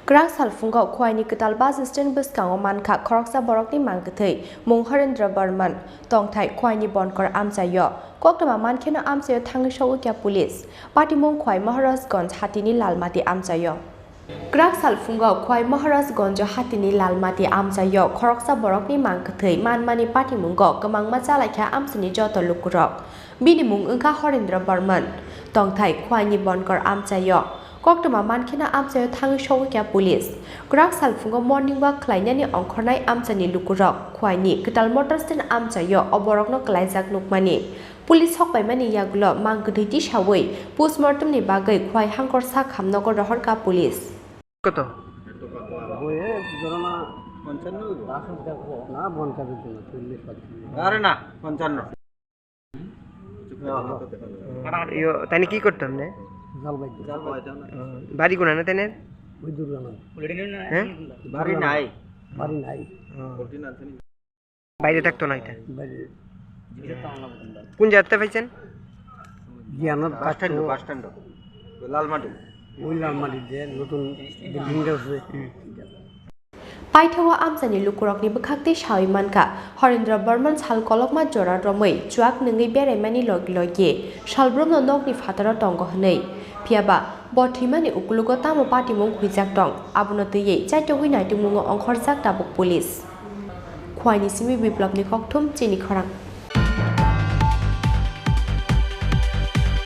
Gerak salfunga kwai ni ketal bas stand bus kang oman kha khoroksa borok ni mang kethei mung Harendra Barman tong thai kwai ni bon kor am chayo koktama man khena am chayo thangi sho kya police party mung kwai Maharajganj hatini lalmati am chayo Gerak salfunga kwai Maharajganj hatini lalmati am chayo khoroksa borok ni mang kethei manmani party mung go kamang macha laikha am sini joto lukurok bini mung ungkha Harendra Barman tong thai kwai ni bon kor am chayo Koktama man khena amchayo thang show kya police Gerak salfunga morning walk khlaina ni ongkhornai amchani lukurok khwaini ketal motor stand amchayo oborokno klaijak nukmani police hokpai mani yagulo mang gditi shawei postmortem ni bagai khwai hangkor sa khamnogor rohor ka police কত বইয়ে জরনা 55 না 55 আরে না 55 ইয়ো তাইনি কি করতাম নে জালবাই বাড়ি কোনা না তাইনের ওই দুর্গানা হ্যাঁ বাড়ি নাই বাইরে থাকতো না এটা বাইরে কোন জায়গাতে পাইছেন জ্ঞানত বাস স্ট্যান্ড লালমাটি ওই লালমাটি যে নতুন বিল্ডিংটা আছে Paithawa amchani lukurok ni bukhakte shawi manka Harendra Barman sal kolokma jora romoi chuak nungi bere mani logie shalbrom no nok ni fatara tongo hnei phiaba bothimani ukulugo tamo party mong khuijak tong abunoti ye chaito winai tumungo ongkhor jak tabuk police khwaini simi biplop ni kokthum chini khorang